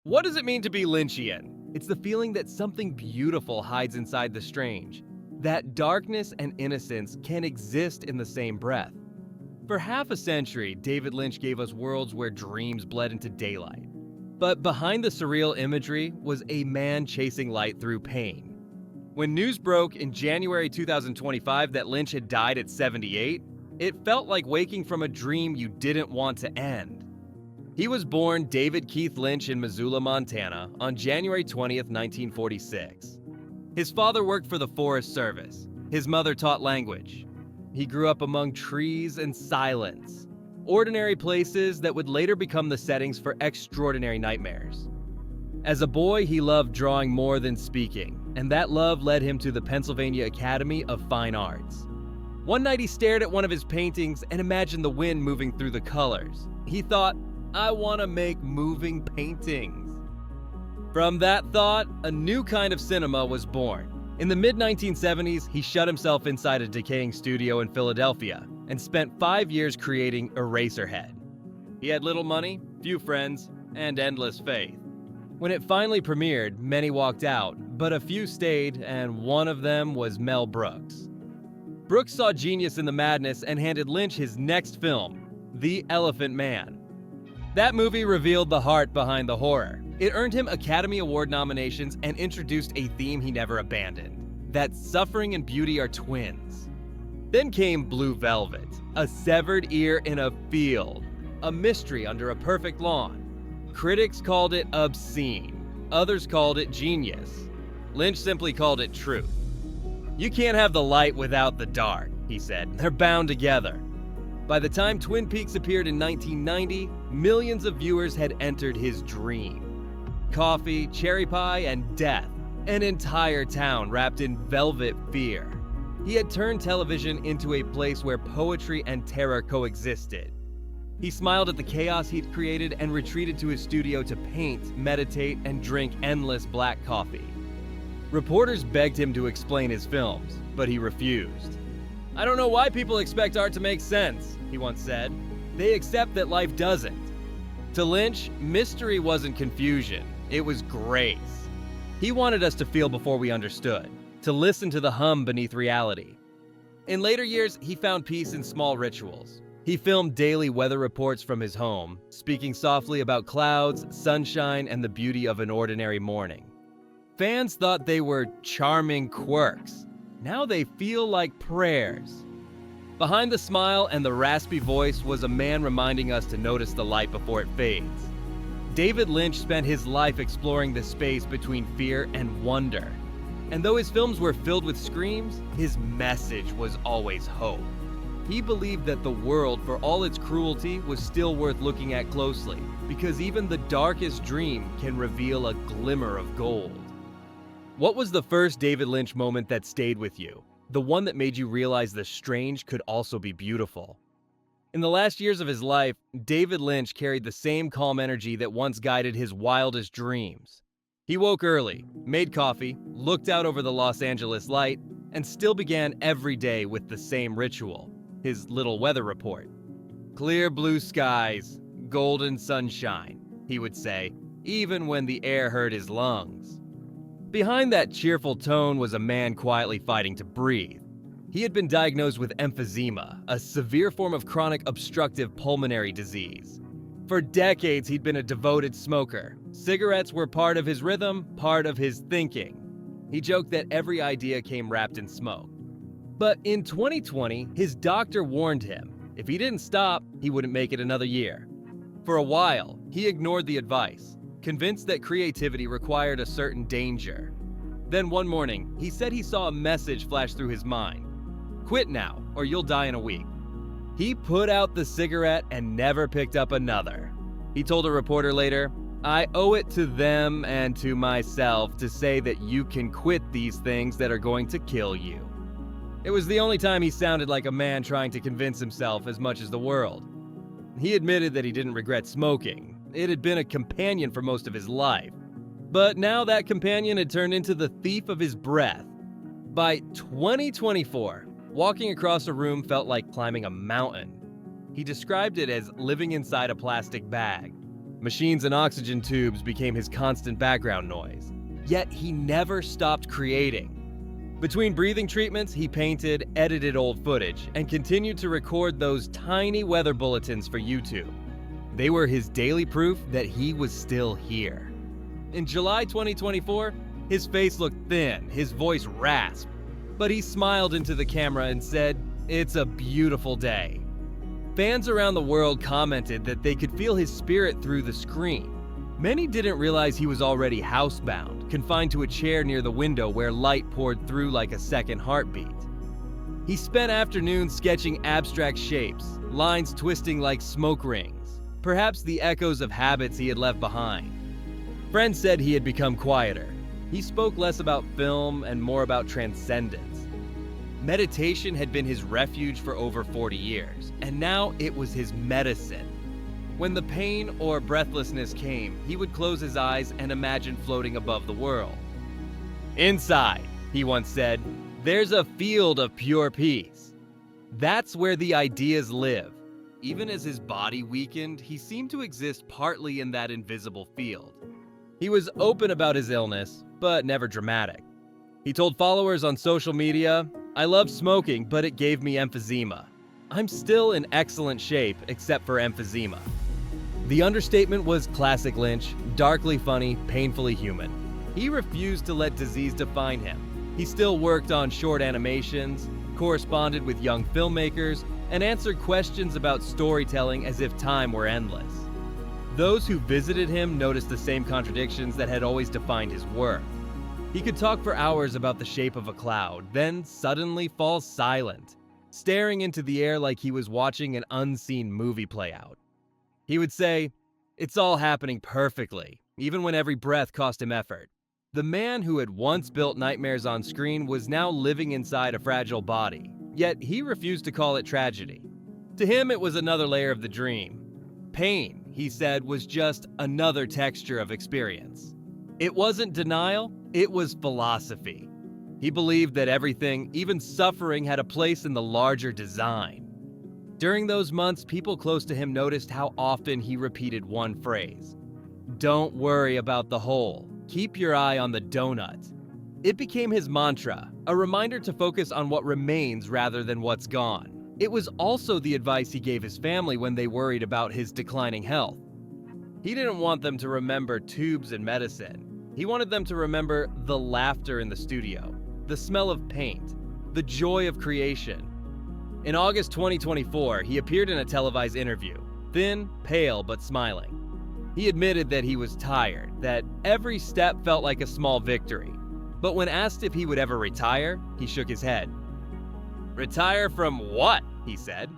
What does it mean to be Lynchian? It's the feeling that something beautiful hides inside the strange, that darkness and innocence can exist in the same breath. For half a century, David Lynch gave us worlds where dreams bled into daylight. But behind the surreal imagery was a man chasing light through pain. When news broke in January 2025 that Lynch had died at 78, it felt like waking from a dream you didn't want to end. He was born David Keith Lynch in Missoula, Montana on January 20th, 1946. His father worked for the Forest Service. His mother taught language. He grew up among trees and silence, ordinary places that would later become the settings for extraordinary nightmares. As a boy, he loved drawing more than speaking, and that love led him to the Pennsylvania Academy of Fine Arts. One night he stared at one of his paintings and imagined the wind moving through the colors. He thought, I want to make moving paintings. From that thought, a new kind of cinema was born. In the mid-1970s, he shut himself inside a decaying studio in Philadelphia and spent 5 years creating Eraserhead. He had little money, few friends, and endless faith. When it finally premiered, many walked out, but a few stayed, and one of them was Mel Brooks. Brooks saw genius in the madness and handed Lynch his next film, The Elephant Man. That movie revealed the heart behind the horror. It earned him Academy Award nominations and introduced a theme he never abandoned, that suffering and beauty are twins. Then came Blue Velvet, a severed ear in a field, a mystery under a perfect lawn. Critics called it obscene, others called it genius. Lynch simply called it truth. You can't have the light without the dark, he said. They're bound together. By the time Twin Peaks appeared in 1990, millions of viewers had entered his dream. Coffee, cherry pie, and death. An entire town wrapped in velvet fear. He had turned television into a place where poetry and terror coexisted. He smiled at the chaos he'd created and retreated to his studio to paint, meditate, and drink endless black coffee. Reporters begged him to explain his films, but he refused. I don't know why people expect art to make sense, he once said. They accept that life doesn't. To Lynch, mystery wasn't confusion, it was grace. He wanted us to feel before we understood, to listen to the hum beneath reality. In later years, he found peace in small rituals. He filmed daily weather reports from his home, speaking softly about clouds, sunshine, and the beauty of an ordinary morning. Fans thought they were charming quirks. Now they feel like prayers. Behind the smile and the raspy voice was a man reminding us to notice the light before it fades. David Lynch spent his life exploring the space between fear and wonder. And though his films were filled with screams, his message was always hope. He believed that the world, for all its cruelty, was still worth looking at closely, because even the darkest dream can reveal a glimmer of gold. What was the first David Lynch moment that stayed with you? The one that made you realize the strange could also be beautiful? In the last years of his life, David Lynch carried the same calm energy that once guided his wildest dreams. He woke early, made coffee, looked out over the Los Angeles light, and still began every day with the same ritual, his little weather report. Clear blue skies, golden sunshine, he would say, even when the air hurt his lungs. Behind that cheerful tone was a man quietly fighting to breathe. He had been diagnosed with emphysema, a severe form of chronic obstructive pulmonary disease. For decades, he'd been a devoted smoker. Cigarettes were part of his rhythm, part of his thinking. He joked that every idea came wrapped in smoke. But in 2020, his doctor warned him, if he didn't stop, he wouldn't make it another year. For a while, he ignored the advice, convinced that creativity required a certain danger. Then one morning, he said he saw a message flash through his mind. Quit now, or you'll die in a week. He put out the cigarette and never picked up another. He told a reporter later, I owe it to them and to myself to say that you can quit these things that are going to kill you. It was the only time he sounded like a man trying to convince himself as much as the world. He admitted that he didn't regret smoking. It had been a companion for most of his life. But now that companion had turned into the thief of his breath. By 2024, walking across a room felt like climbing a mountain. He described it as living inside a plastic bag. Machines and oxygen tubes became his constant background noise. Yet he never stopped creating. Between breathing treatments, he painted, edited old footage, and continued to record those tiny weather bulletins for YouTube. They were his daily proof that he was still here. In July 2024, his face looked thin, his voice rasped, but he smiled into the camera and said, "It's a beautiful day." Fans around the world commented that they could feel his spirit through the screen. Many didn't realize he was already housebound, confined to a chair near the window where light poured through like a second heartbeat. He spent afternoons sketching abstract shapes, lines twisting like smoke rings, perhaps the echoes of habits he had left behind. Friends said he had become quieter. He spoke less about film and more about transcendence. Meditation had been his refuge for over 40 years, and now it was his medicine. When the pain or breathlessness came, he would close his eyes and imagine floating above the world. "Inside," he once said, "there's a field of pure peace." That's where the ideas live. Even as his body weakened, he seemed to exist partly in that invisible field. He was open about his illness, but never dramatic. He told followers on social media, "I love smoking, but it gave me emphysema. I'm still in excellent shape, except for emphysema." The understatement was classic Lynch, darkly funny, painfully human. He refused to let disease define him. He still worked on short animations, corresponded with young filmmakers, and answered questions about storytelling as if time were endless. Those who visited him noticed the same contradictions that had always defined his work. He could talk for hours about the shape of a cloud, then suddenly fall silent, staring into the air like he was watching an unseen movie play out. He would say, "It's all happening perfectly," even when every breath cost him effort. The man who had once built nightmares on screen was now living inside a fragile body, yet he refused to call it tragedy. To him, it was another layer of the dream. Pain, he said, was just another texture of experience. It wasn't denial, it was philosophy. He believed that everything, even suffering, had a place in the larger design. During those months, people close to him noticed how often he repeated one phrase: "Don't worry about the whole, keep your eye on the donut." It became his mantra, a reminder to focus on what remains rather than what's gone. It was also the advice he gave his family when they worried about his declining health. He didn't want them to remember tubes and medicine. He wanted them to remember the laughter in the studio, the smell of paint, the joy of creation. In August 2024, he appeared in a televised interview, thin, pale, but smiling. He admitted that he was tired, that every step felt like a small victory. But when asked if he would ever retire, he shook his head. "Retire from what?" he said.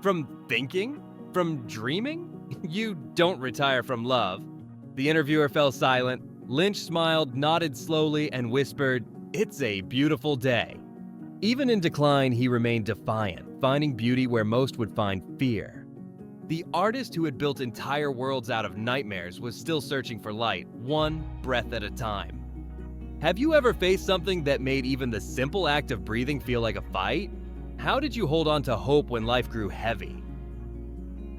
"From thinking? From dreaming? You don't retire from love." The interviewer fell silent. Lynch smiled, nodded slowly, and whispered, "It's a beautiful day." Even in decline, he remained defiant, finding beauty where most would find fear. The artist who had built entire worlds out of nightmares was still searching for light, one breath at a time. Have you ever faced something that made even the simple act of breathing feel like a fight? How did you hold on to hope when life grew heavy?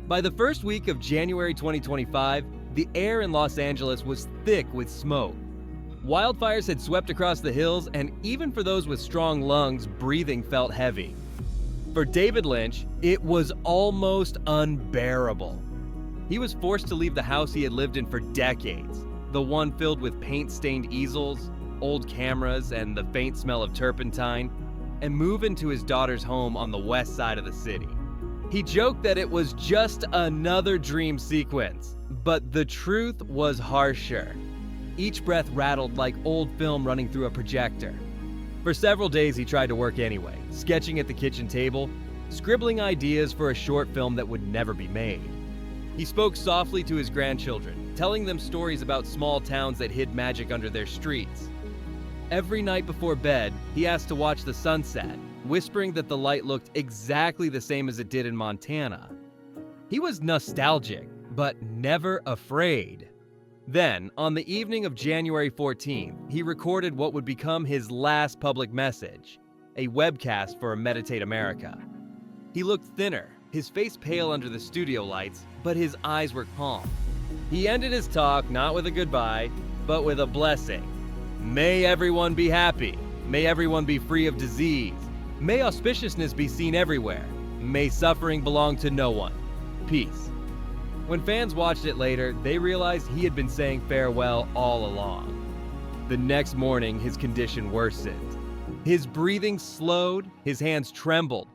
By the first week of January 2025, the air in Los Angeles was thick with smoke. Wildfires had swept across the hills, and even for those with strong lungs, breathing felt heavy. For David Lynch, it was almost unbearable. He was forced to leave the house he had lived in for decades, the one filled with paint-stained easels, old cameras, and the faint smell of turpentine, and move into his daughter's home on the west side of the city. He joked that it was just another dream sequence, but the truth was harsher. Each breath rattled like old film running through a projector. For several days he tried to work anyway, sketching at the kitchen table, scribbling ideas for a short film that would never be made. He spoke softly to his grandchildren, telling them stories about small towns that hid magic under their streets. Every night before bed, he asked to watch the sunset, whispering that the light looked exactly the same as it did in Montana. He was nostalgic, but never afraid. Then, on the evening of January 14th, he recorded what would become his last public message, a webcast for Meditate America. He looked thinner, his face pale under the studio lights, but his eyes were calm. He ended his talk not with a goodbye, but with a blessing. May everyone be happy. May everyone be free of disease. May auspiciousness be seen everywhere. May suffering belong to no one. Peace. When fans watched it later, they realized he had been saying farewell all along. The next morning, his condition worsened. His breathing slowed, his hands trembled.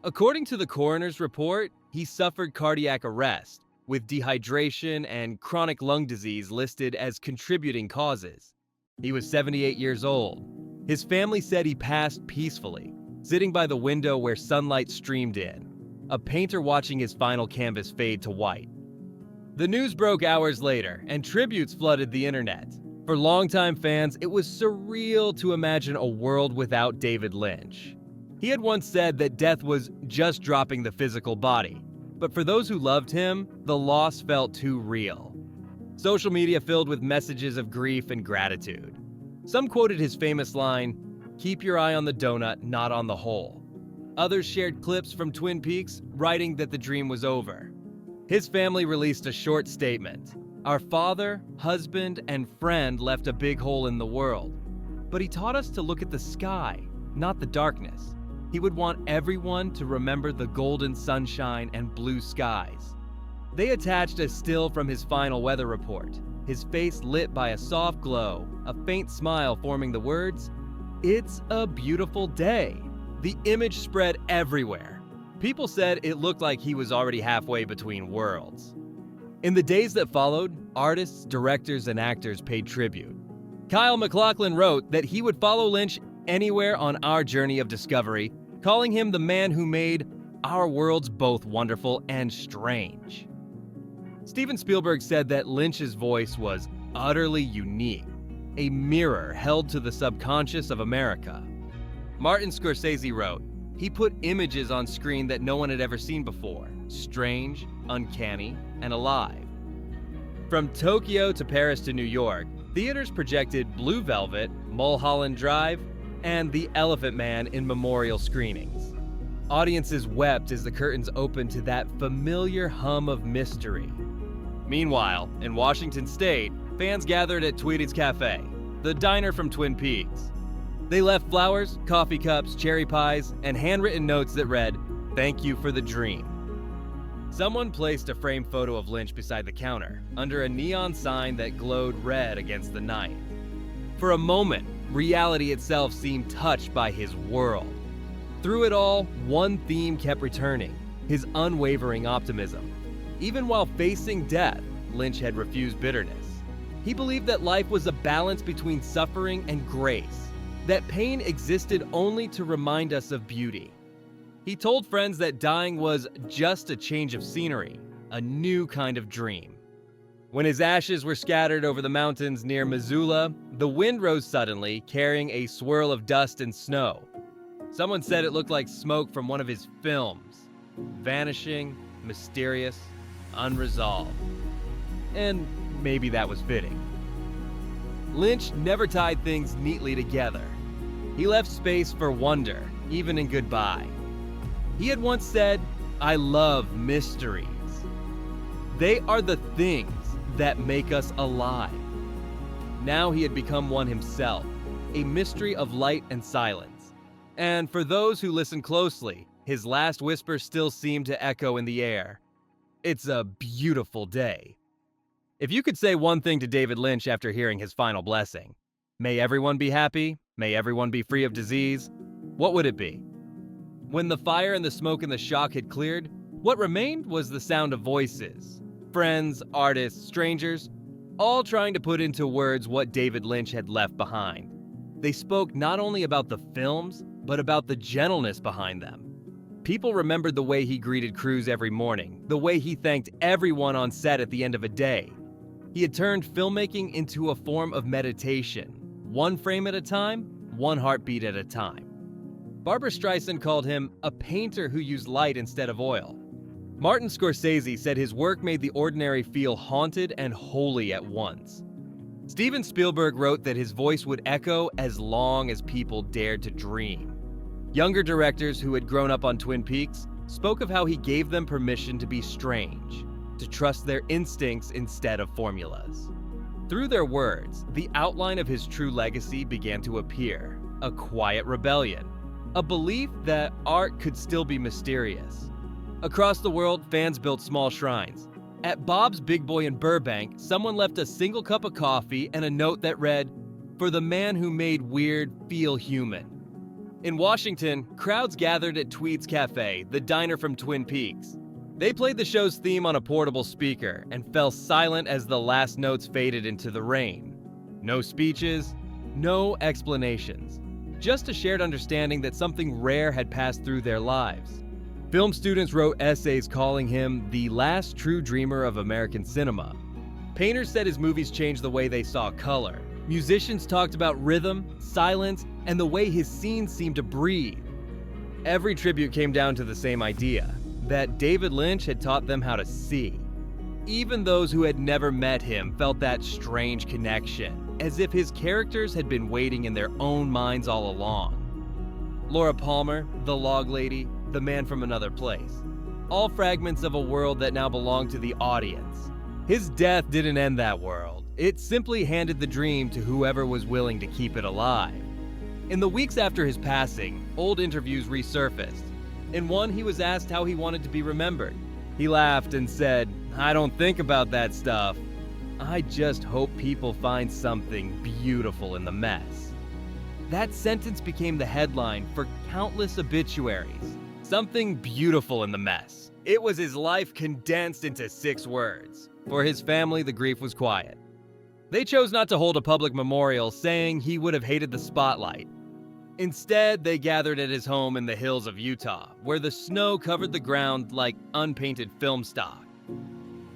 According to the coroner's report, he suffered cardiac arrest, with dehydration and chronic lung disease listed as contributing causes. He was 78 years old. His family said he passed peacefully, sitting by the window where sunlight streamed in, a painter watching his final canvas fade to white. The news broke hours later, and tributes flooded the internet. For longtime fans, it was surreal to imagine a world without David Lynch. He had once said that death was just dropping the physical body, but for those who loved him, the loss felt too real. Social media filled with messages of grief and gratitude. Some quoted his famous line, "Keep your eye on the donut, not on the hole." Others shared clips from Twin Peaks, writing that the dream was over. His family released a short statement. "Our father, husband, and friend left a big hole in the world, but he taught us to look at the sky, not the darkness. He would want everyone to remember the golden sunshine and blue skies." They attached a still from his final weather report, his face lit by a soft glow, a faint smile forming the words, "It's a beautiful day." The image spread everywhere. People said it looked like he was already halfway between worlds. In the days that followed, artists, directors, and actors paid tribute. Kyle MacLachlan wrote that he would follow Lynch anywhere on our journey of discovery, calling him the man who made our worlds both wonderful and strange. Steven Spielberg said that Lynch's voice was utterly unique, a mirror held to the subconscious of America. Martin Scorsese wrote, "He put images on screen that no one had ever seen before, strange, uncanny, and alive." From Tokyo to Paris to New York, theaters projected Blue Velvet, Mulholland Drive, and The Elephant Man in memorial screenings. Audiences wept as the curtains opened to that familiar hum of mystery. Meanwhile, in Washington State, fans gathered at Tweedy's Cafe, the diner from Twin Peaks. They left flowers, coffee cups, cherry pies, and handwritten notes that read, "Thank you for the dream." Someone placed a framed photo of Lynch beside the counter, under a neon sign that glowed red against the night. For a moment, reality itself seemed touched by his world. Through it all, one theme kept returning, his unwavering optimism. Even while facing death, Lynch had refused bitterness. He believed that life was a balance between suffering and grace, that pain existed only to remind us of beauty. He told friends that dying was just a change of scenery, a new kind of dream. When his ashes were scattered over the mountains near Missoula, the wind rose suddenly, carrying a swirl of dust and snow. Someone said it looked like smoke from one of his films, vanishing, mysterious, unresolved. And maybe that was fitting. Lynch never tied things neatly together. He left space for wonder, even in goodbye. He had once said, "I love mysteries. They are the things that make us alive." Now he had become one himself, a mystery of light and silence. And for those who listen closely, his last whisper still seemed to echo in the air. "It's a beautiful day." If you could say one thing to David Lynch after hearing his final blessing, may everyone be happy, may everyone be free of disease, what would it be? When the fire and the smoke and the shock had cleared, what remained was the sound of voices. Friends, artists, strangers, all trying to put into words what David Lynch had left behind. They spoke not only about the films, but about the gentleness behind them. People remembered the way he greeted crews every morning, the way he thanked everyone on set at the end of a day. He had turned filmmaking into a form of meditation, one frame at a time, one heartbeat at a time. Barbra Streisand called him a painter who used light instead of oil. Martin Scorsese said his work made the ordinary feel haunted and holy at once. Steven Spielberg wrote that his voice would echo as long as people dared to dream. Younger directors who had grown up on Twin Peaks spoke of how he gave them permission to be strange, to trust their instincts instead of formulas. Through their words, the outline of his true legacy began to appear, a quiet rebellion, a belief that art could still be mysterious. Across the world, fans built small shrines. At Bob's Big Boy in Burbank, someone left a single cup of coffee and a note that read, "For the man who made weird feel human." In Washington, crowds gathered at Tweed's Cafe, the diner from Twin Peaks. They played the show's theme on a portable speaker and fell silent as the last notes faded into the rain. No speeches, no explanations, just a shared understanding that something rare had passed through their lives. Film students wrote essays calling him the last true dreamer of American cinema. Painters said his movies changed the way they saw color. Musicians talked about rhythm, silence, and the way his scenes seemed to breathe. Every tribute came down to the same idea, that David Lynch had taught them how to see. Even those who had never met him felt that strange connection, as if his characters had been waiting in their own minds all along. Laura Palmer, the Log Lady, the Man from Another Place, all fragments of a world that now belonged to the audience. His death didn't end that world. It simply handed the dream to whoever was willing to keep it alive. In the weeks after his passing, old interviews resurfaced. In one, he was asked how he wanted to be remembered. He laughed and said, "I don't think about that stuff. I just hope people find something beautiful in the mess." That sentence became the headline for countless obituaries. Something beautiful in the mess. It was his life condensed into 6 words. For his family, the grief was quiet. They chose not to hold a public memorial, saying he would have hated the spotlight. Instead, they gathered at his home in the hills of Utah, where the snow covered the ground like unpainted film stock.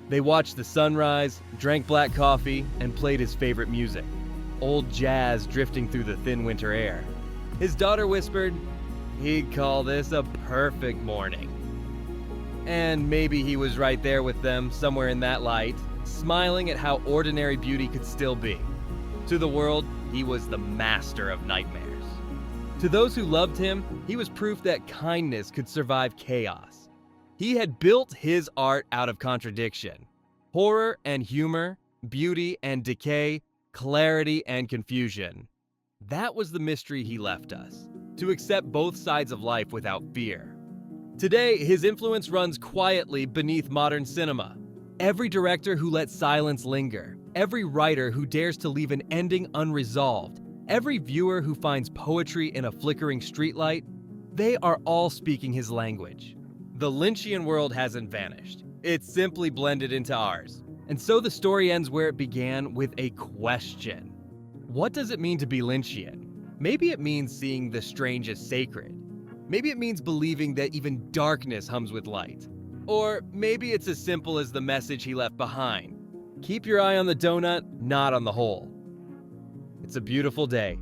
They watched the sunrise, drank black coffee, and played his favorite music, old jazz drifting through the thin winter air. His daughter whispered, "He'd call this a perfect morning." And maybe he was right there with them, somewhere in that light, smiling at how ordinary beauty could still be. To the world, he was the master of nightmares. To those who loved him, he was proof that kindness could survive chaos. He had built his art out of contradiction. Horror and humor, beauty and decay, clarity and confusion. That was the mystery he left us, to accept both sides of life without fear. Today, his influence runs quietly beneath modern cinema. Every director who lets silence linger, every writer who dares to leave an ending unresolved, every viewer who finds poetry in a flickering streetlight, they are all speaking his language. The Lynchian world hasn't vanished. It's simply blended into ours. And so the story ends where it began, with a question. What does it mean to be Lynchian? Maybe it means seeing the strange as sacred. Maybe it means believing that even darkness hums with light. Or maybe it's as simple as the message he left behind. Keep your eye on the donut, not on the hole. It's a beautiful day.